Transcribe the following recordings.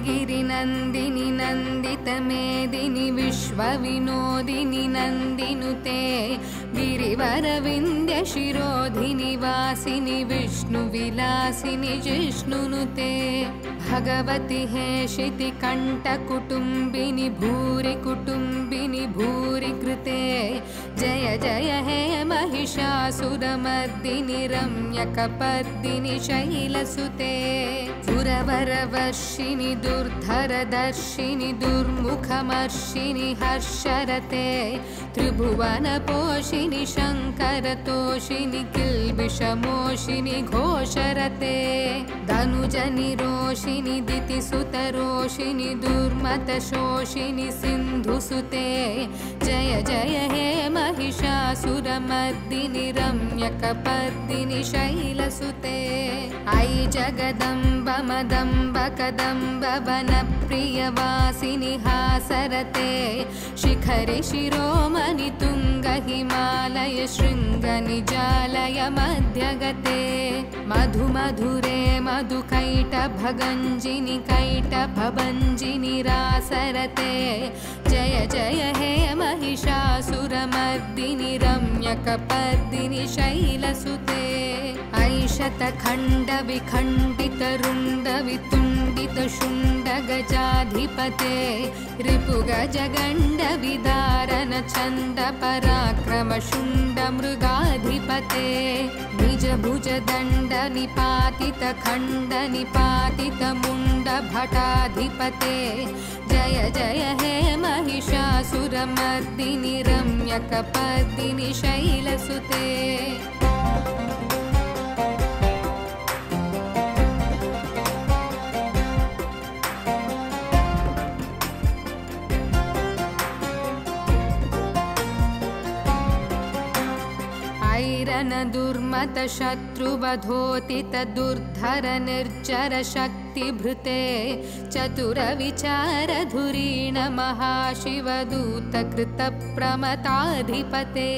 गिरिनन्दिनि नन्दितमेदिनि विश्वविनोदिनि नन्दिनुते गिरिवरविन्द्य शिरोधिनि वासिनि विष्णुविलासिनि जिष्णुनुते भगवति हेशिति कण्ठकुटुम्बिनि भूरि कुटुम्बिनि भूरि कृते जय जय हे महिषासुरमर्दिनि रम्यकपर्दिनि शैलसुते सुरवरवर्षिणि दुर्धरदर्शिनि दुर्मुखमर्षिणि हर्षरते त्रिभुवनपोषिणि शङ्करतोषिणि किल्बिषमोषिणि घोषरते धनुजनिरोषिणि दितिसुतरोषिणि दुर्मतशोषिणि सिन्धुसुते जय जय हे महिषासुरमर्दिनि रम्यकपर्दिनि शैलसुते अयि जगदम्ब मदम्ब कदम्ब वनप्रियवासिनि हासरते शिखरि शिरोमणि तुङ्ग हिमालय शृङ्गनिजालय मध्यगते मधु मधुरे मधुकैटभगञ्जिनि कैटभभञ्जिनि रासरते जय जय हे महिषासुरमर्दिनि रम्यकपर्दिनि शैलसुते ऐशतखण्डविखण्डितरुण्डवितुण्डितशुण्डगजाधिपते रिपुगजगण्डविदारण चण्डपराक्रमशुण्डमृगाधिपते निजभुजदण्डनिपातितखण्डनिपातितमुण्डभटाधिपते जय जय हे महिषासुरमर्दिनि रम्यकपर्दिनि शैलसुते दुर्मत शत्रुवधोतित दुर्धर निर्जर शक्तिभृते चतुर विचार धुरीण महाशिवदूत कृत प्रमताधिपते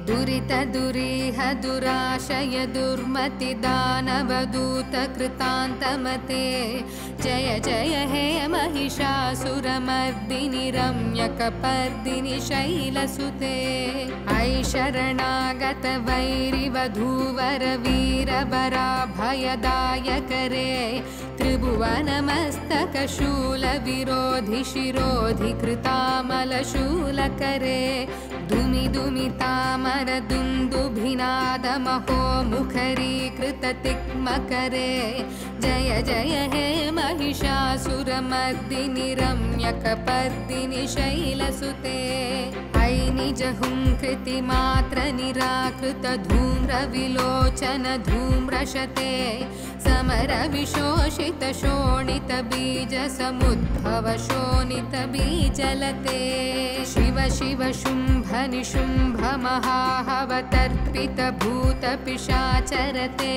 दुरित दुरीह दुराशय दुर्मति दानवदूत कृतान्तमते जय जय हे महिषासुरमर्दिनि रम्यकपर्दिनि शैलसुते ऐ शरणागत वैरिवधूवर वीरवराभयदायकरे त्रिभुवनमस्तकशूलविरोधि शिरोधि कृतामलशूलकरे दुमि दुमितामर दुन्दुभिनादमहो मुखरीकृततिक्मकरे जय जय हे महिषासुरमर्दिनि रम्यकपर्दिनि शैलसुते ऐ निजहुङ्कृतिमात्र निराकृत धूम्रविलोचन धूम्रशते समर विशोषित शोणित बीज समुद्भव शोणित बीजलते शिव शिव शुम्भ निशुम्भ महाहवतर्पित भूत पिशाचरते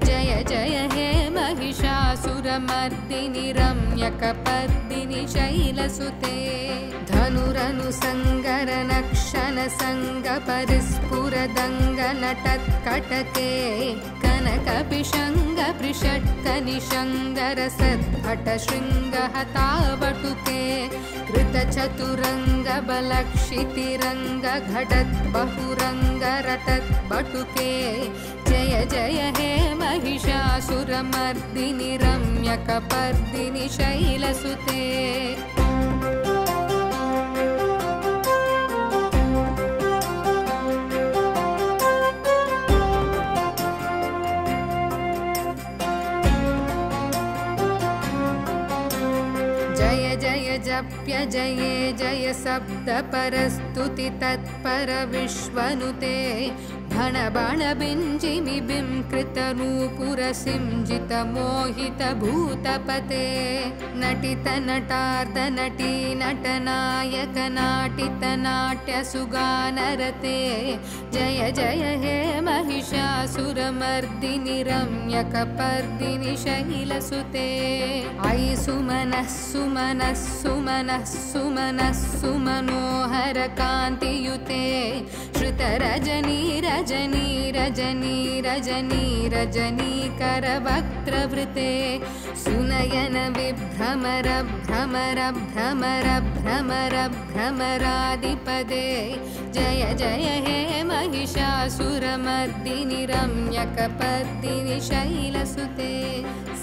जय जय हे महिषासुरमर्दिनि रम्यकपर्दिनि शैलसुते धनुरनुसङ्गर नक्षन संग परिस्फुरदङ्ग नटत्कटके कनकपिशङ्ग पृषट्कनिशङ्गर सद्भट शृङ्गहतावटुके कृतचतुरङ्ग बलक्षितिरङ्ग घटत् बहुरङ्ग रटत् बटुके जय जय हे महिषासुरमर्दिनि रम्यकपर्दिनि शैलसुते जप्य जये जय शब्द परस्तुति तत्पर विश्वनुते भण बण बिञ्जिमि बिंकृत नूपुर सिंजित मोहित भूतपते नटित नटार्द नटी नटनायक नाटित नाट्य सुगानरते जय जय हे महिषासुर महिषासुरमर्दिनि रम्यकपर्दिनि शैलसुते अयि सुमनः सुमनः सुमनः सुमनः सुमनोहरकान्तियुते श्रुतरजनी रजनी रजनी रजनी रजनीकरवक्त्रवृते सुनयन विभ्रमर भ्रमर भ्रमर भ्रमर भ्रमरादिपदे जय जय हे महिषासुरमर्दिनि रम्यकपर्दिनि शैलसुते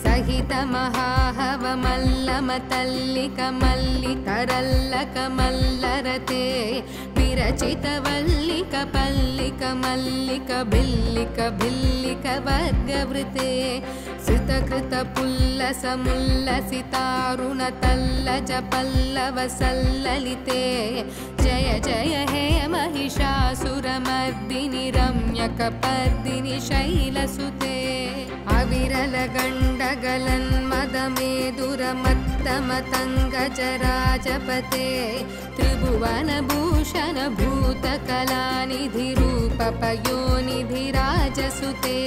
सहित महाहवमल्लमतल्लिकमल्लितरल्लकमल्लरते विरचितवल्लिक पल्लिक मल्लिक भिल्लिक भिल्लिक वर्गवृते सुतकृत पुल्लसमुल्लसितारुणतल्लज पल्लवसल्ललिते जय जय हे महिषासुरमर्दिनि रम्यकपर्दिनि शैलसुते अविरलगण्डगलन्मदमेदुरमत्तमतङ्गजराजपते त्रिभुवनभूषण भूतकलानिधिरूपपयोनिधिराजसुते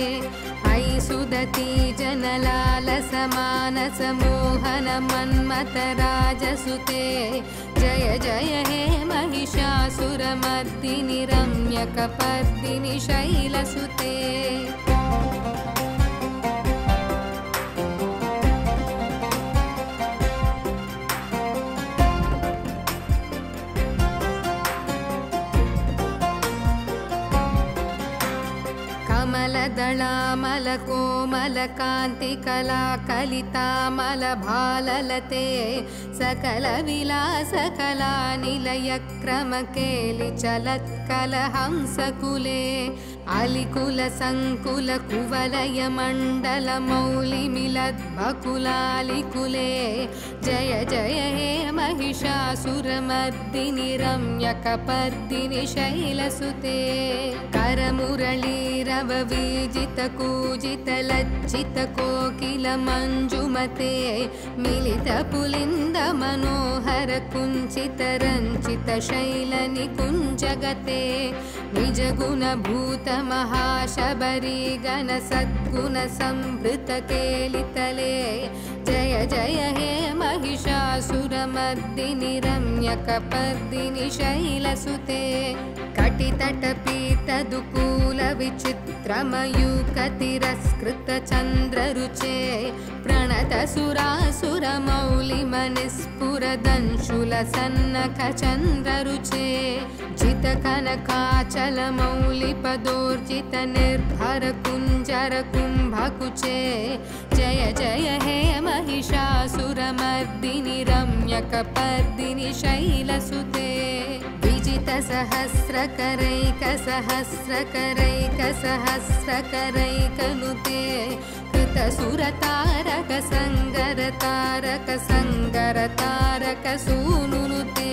अयि सुदती जनलालसमानसमोहन मन्मथराजसुते जय जय हे महिषासुरमर्दिनि रम्यकपर्दिनि शैलसुते कमलदलामलकोमलकान्तिकलाकलितामलभाललते सकलविलासकलानिलयक्रमकेलिचलत्कलहंसकुले अलिकुलसङ्कुलकुवलयमण्डलमौलिमिलद्भकुलालिकुले जय जय हे महिषासुरमर्दिनि रम्यकपर्दिनि शैलसुते करमुरलीरववीजितकूजितलज्जितकोकिलमञ्जुमते मिलितपुलिन्दमनोहर कुञ्चितरञ्चितशैलनिकुञ्जगते निजगुणभूतमहाशबरीगणसद्गुणसंभृतकेलितले जय जय हे महिषासुरमर्दिनि रम्यकपर्दिनि शैलसुते कटितटपीतदुकूलविचित्रमयूखतिरस्कृतचन्द्ररुचे प्रणतसुरासुरमौलिमनिस्फुरदंशुलसन्नखचन्द्ररुचे जितकनकाचलमौलिपदोर्जितनिर्भरकुञ्जरकुम्भकुचे जय जय हे महिषासुरमर्दिनि रम्यकपर्दिनि शैलसुते विजितसहस्रकरैकसहस्रकरैकसहस्रकरैकनुते कृतसुरतारकसङ्गरतारकसङ्गरतारकसूनुनुते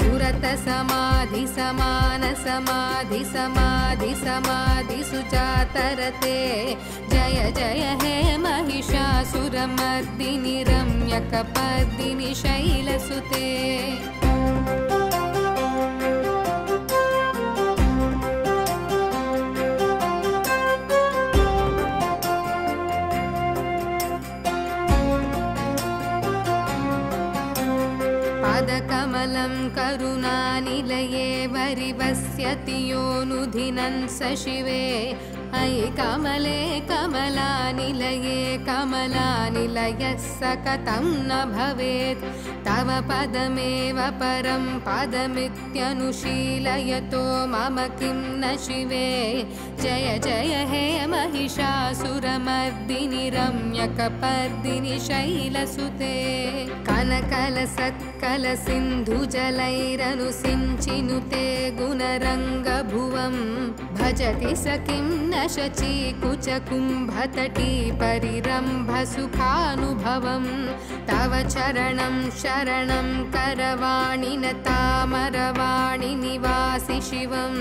सुरतसमाधि समान समाधि समाधि समाधि सुजातरते जय जय हे महिषासुरमर्दिनि रम्यकपर्दिनि शैलसुते पादकमलं करुणानिलये वरिवस्यति योऽनुधिनं स शिवे अयि कमले कमलानिलये कमलानिलयः सकतं न भवेत् तव पदमेव परं पदमित्यनुशीलयतो मम किं न शिवे जय जय हे महिषासुरमर्दिनि रम्यकपर्दिनि शैलसुते कनकलसत्कलसिन्धुजलैरनुसिञ्चिनुते गुणरङ्गभुवं भजति स किं न शचीकुचकुम्भतटी परिरम्भसुखानुभवं तव चरणं शरणं करवाणि न तामरवाणि निवासि शिवं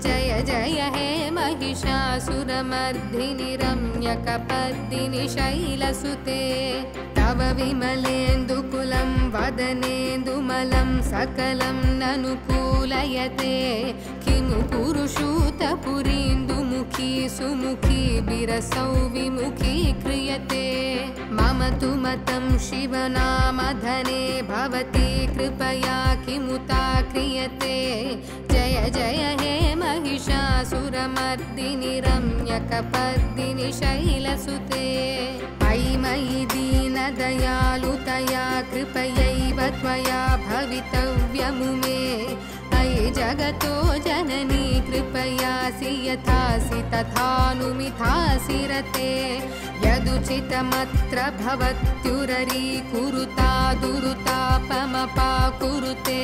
जय जय हे महिषासुरमर्दिनि रम्यकपर्दिनि शैलसुते तव विमलेन्दुकुलं वदनेन्दुमलं सकलं ननुकूलयते किमु पुरुषूतपुरीन्दुमुखी सुमुखी बिरसौ विमुखी क्रियते मम तु मतं शिवनामधने भवती कृपया किमुता क्रियते जय जय हे महिषासुरमर्दिनि रम्यकपर्दिनि शैलसुते अयि मयि दीनदयालुतया कृपयैव त्वया भवितव्यमुमे अयि जगतो जननी कृपयासि यथासि तथानुमिथासि रते यदुचितमत्र भवत्युररीकुरुता दुरुतापमपाकुरुते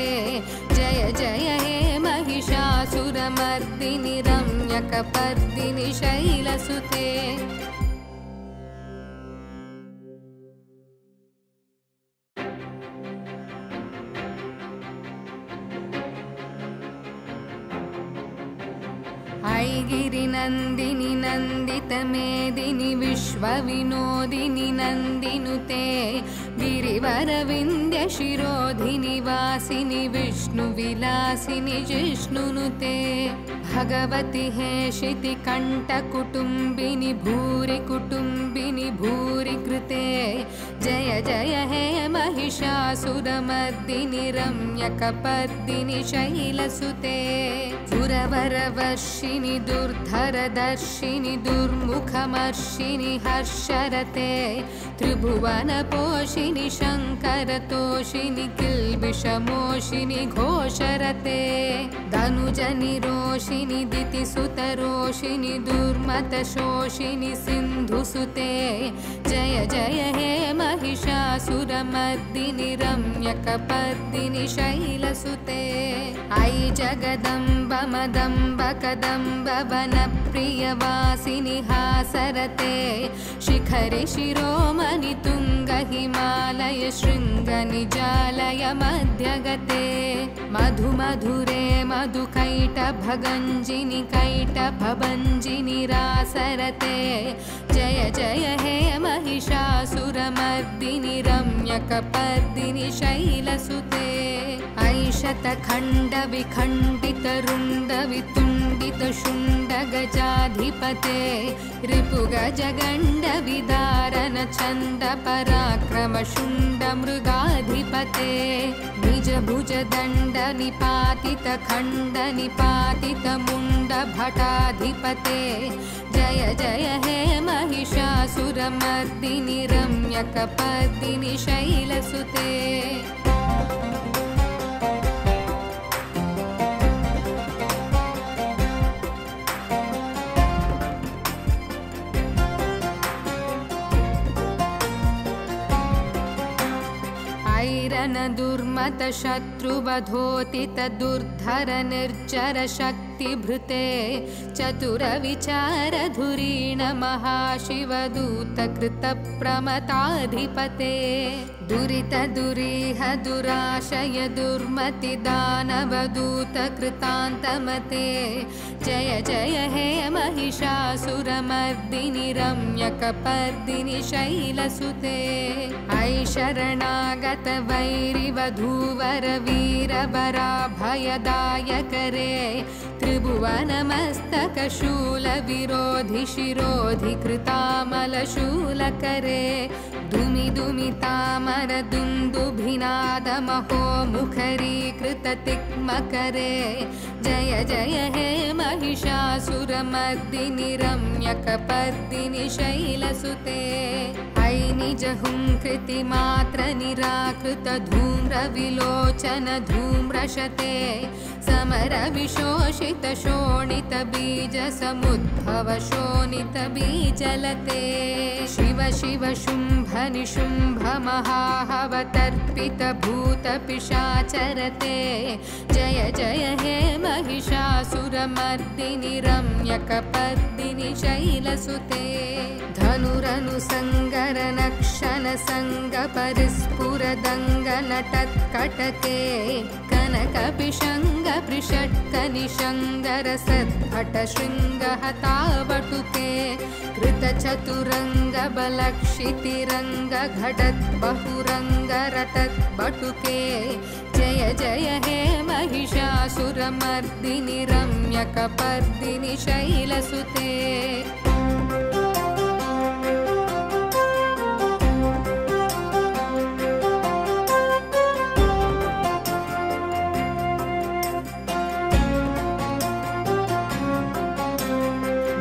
जय जय हे महिषासुरमर्दिनि रम्यकपर्दिनि शैलसुते ऐ गिरिनन्दिनि नन्दितमेदिनि विश्वविनोदिनि नन्दिनुते गिरिवरविन्द्यशिरोधिनि वासिनि विष्णुविलासिनि जिष्णुनुते भगवति हे शितिकण्ठकुटुम्बिनि भूरि कुटुम्बिनि भूरि कृते जय जय हे महिषासुरमर्दिनि रम्यकपर्दिनि शैलसुते सुरवरवर्षिणि दुर्धरदर्शिनि दुर्मुखमर्षिनि हर्षरते त्रिभुवनपोषिनि शङ्करतोषिनि किल्बिषमोषिनि घोषरते धनुजनिरोषिनि दितिसुतरोषिनि दुर्मतशोषिनि सिन्धुसुते जय जय हे महिषासुरमर्दिनि रम्यकपर्दिनि शैलसुते ऐ जगदम्ब मदम्ब कदम्ब वनप्रियवासिनि हासरते शिखरि शिरोमणि तुङ्ग हिमालय शृङ्गनिजालय मध्यगते मधु मधुरे मधुकैटभगञ्जिनि कैटभभञ्जिनि रासरते जय जय हे महिषासुरमर्दिनि रम्यकपर्दिनि शैलसुते ऐ शतखण्डविखण्डितरुण्डवितुण्डितशुण्डगजाधिपते रिपुगजगण्डविदारण छन्दपराक्रमशुण्डमृगाधिपते निजभुजदण्डनिपातितखण्डनिपातितमुण्डभटाधिपते जय जय हे महिषासुरमर्दिनि रम्यकपर्दिनि शैलसुते दुर्मत शत्रुवधोतित दुर्धर निर्जर शक्तिभृते चतुर विचार धुरीण महाशिवदूत कृत प्रमताधिपते दुरित दुरीह दुराशय दुर्मति दानवदूत कृतान्तमते जय जय हे महिषासुरमर्दिनि रम्यकपर्दिनि शैलसुते ऐ शरणागत वैरिवधूवर वीरवराभयदायकरे त्रिभुवनमस्तकशूलविरोधि शिरोधि कृतामलशूलकरे दुमि दुमितामर दुन्दुभिनादमहो मुखरीकृततिक्मकरे जय जय हे महिषासुरमर्दिनि रम्यकपर्दिनि शैलसुते ऐ निजहुंकृतिमात्र निराकृत धूम्रविलोचन धूम्रशते समर विशोषित शोणित बीज समुद्भव शोणित बीजलते शिव शिव शुंभ निशुंभ महाहवतर्पित भूत पिशाचरते जय जय हे महिषासुरमर्दिनि रम्यकपर्दिनि शैलसुते धनुरनुसंगर नक्षन संग परिस्फुरदंग नटत्कटके कनकपिशंग पृषट्कनिशंगर सद्भट शृंग हतावटुके कृतचतुरंग बलक्षितिरंग घटत् बहुरंग रटत् बटुके जय जय हे महिषासुरमर्दिनि रम्यकपर्दिनि शैलसुते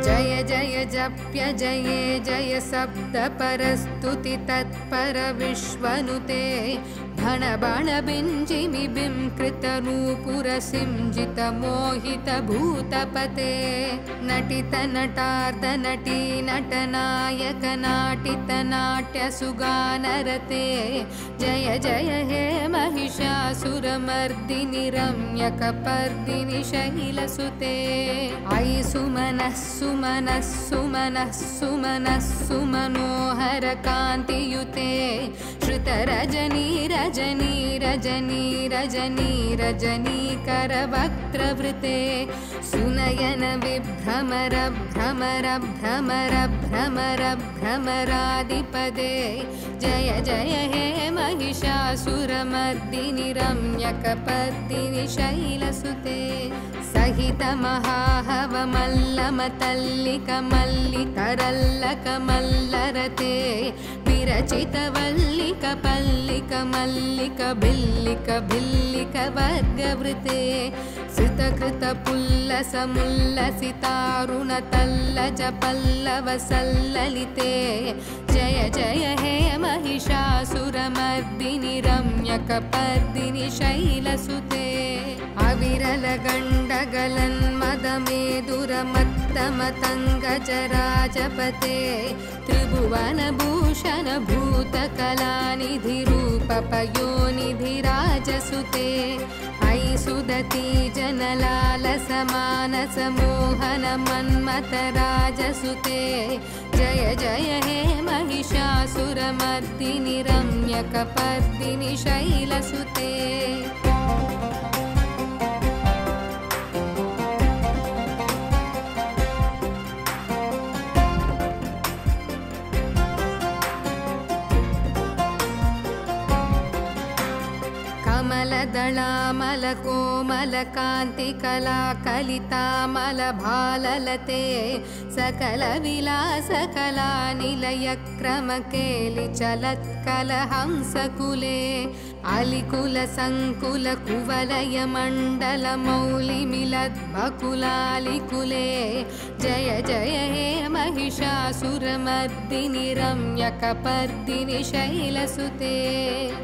जय जय जप्य जये जय शब्दपरस्तुति तत्पर विश्वनुते भण बण बिञ्जिमि बिंकृतनूपुरसिंजित मोहित भूतपते नटित नटार्ध नटी नटनायक नाटित नाट्य सुगानरते जय जय हे महिषासुरमर्दिनि रम्यकपर्दिनि शैलसुते अयि सुमनः सुमनः सुमनः सुमनः सुमनोहर कान्तियुते श्रुतरजनी रजनी रजनी रजनी रजनीकरवक्त्रवृते सुनयन विभ्रमर भ्रमर भ्रमर भ्रमर भ्रमरादिपदे जय जय हे महिषासुरमर्दिनि रम्यकपर्दिनि शैलसुते सहित महाहवमल्लमतल्लिकमल्लितरल्लकमल्लरते विरचित वल्लिक पल्लिक मल्लिक भिल्लिक भिल्लिक वर्गवृते सुतकृत पुल्लस मुल्लसितारुण तल्लज पल्लव सल्ललिते जय जय हे महिषासुरमर्दिनि रम्यकपर्दिनि शैलसुते अविरल गण्डगलन्मदमेदुरमत्तमतङ्गजराजपते त्रिभुवनभूषण भूतकलानिधिरूपपयोनिधिराजसुते अयि सुदती जनलालसमानसमोहन मन्मथराजसुते जय जय हे महिषासुरमर्दिनि रम्यकपर्दिनि शैलसुते कमलदलामल कोमल कांति कला कलितामल भाललते सकल विलास कला निलय क्रम केलि चलत्कल हंसकुले अलिकुल संकुल कुवलय मंडल मौलि मिलद् बकुलालिकुले जय जय हे महिषासुरमर्दिनि रम्यकपर्दिनि शैलसुते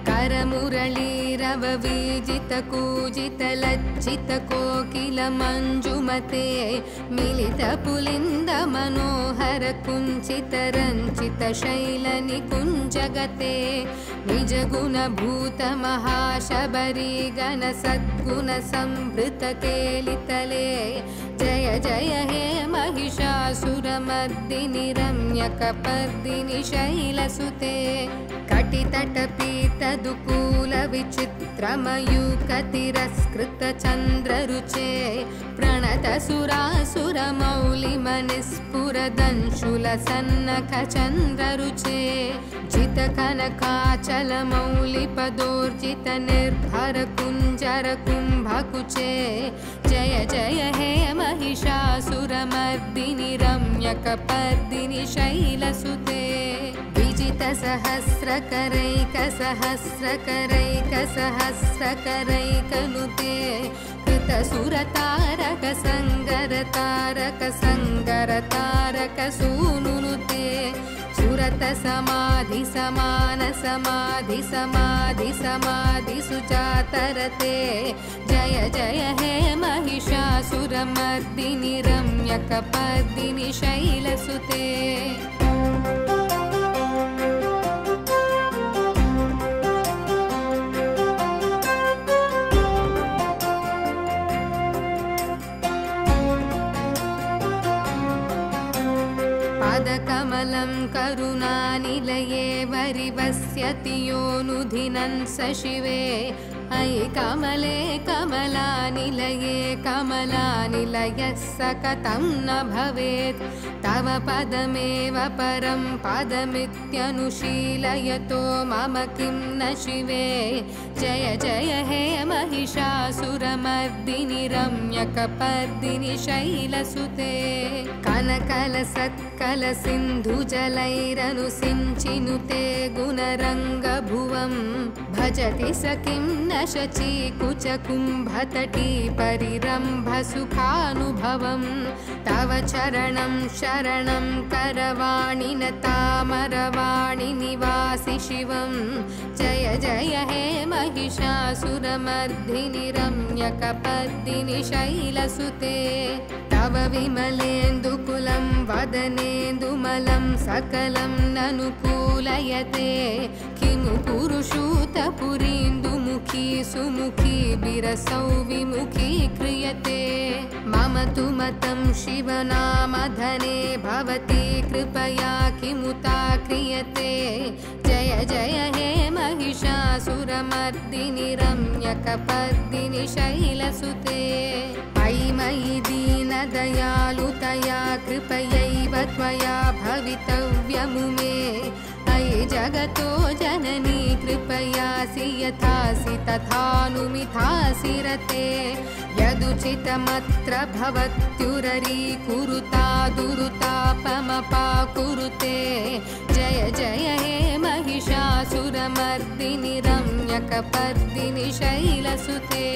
करमुरलीरव वीजित कूजित लज्जित कोकिल मंजुमते मिलित पुलिंद मनोहर कुंचित रंचित शैल निकुंजगते निज गुण भूत महाशबरी गण सद्गुण संभृत केलितले जय जय हे महिषासुरमर्दिनि रम्यकपर्दिनि शैलसुते कटितटपीतदुकूल विचित्रमयूकतिरस्कृत चन्द्ररुचे प्रणत सुरासुरमौलिमनिस्फुरदंशुल सन्नख चन्द्ररुचे जित कनकाचल मौलिपदोर्जित निर्भर कुञ्जर कुम्भकुचे जय जय हे महिषासुरमर्दिनि रम्यकपर्दिनि शैलसुते विजित सहस्रकरैक सहस्रकरैक सहस्रकरैकनुते कृत सुरतारक संगर तारक संगर तारक सूनुनुते सुरत समाधि समान समाधि समाधि समाधि सुजातरते जय जय हे महिषासुरमर्दिनि रम्यकपर्दिनि शैलसुते कमलं करुणानिलये वरिवस्यति योऽनुधिनं स शिवे अयि कमले कमलानिलये कमलानिलयः स कथं न भवेत् तव पदमेव परं पदमित्यनुशीलयतो मम किं न शिवे जय जय हे महिषासुरमर्दिनि रम्यकपर्दिनि शैलसुते कन अनकलसत्कलसिन्धुजलैरनुसिञ्चिनुते गुणरङ्गभुवं भजति स किं न शचीकुचकुम्भतटी परिरम्भसुखानुभवं तव चरणं शरणं करवाणि न तामरवाणि निवासि शिवं जय जय हे महिषासुरमर्दिनि रम्यकपर्दिनि शैलसुते तव विमलेन्दुकुलं वदनेन्दुमलं सकलं ननुकूलयते किमु पुरुषूतपुरीन्दुमुखी सुमुखी बिरसौ विमुखी क्रियते मम तु मतं शिवनामधने भवती कृपया किमुता क्रियते जय जय हे महिषासुरमर्दिनि रम्यकपर्दिनि शैलसुते अयि मयि दीनदयालुतया कृपयैव त्वया भवितव्यमुमे अयि जगतो जननी कृपयासि यथासि तथानुमिथासि रते यदुचितमत्र भवत्युररीकुरुता दुरुतापमपाकुरुते जय जय हे महिषासुरमर्दिनि रम्यकपर्दिनि शैलसुते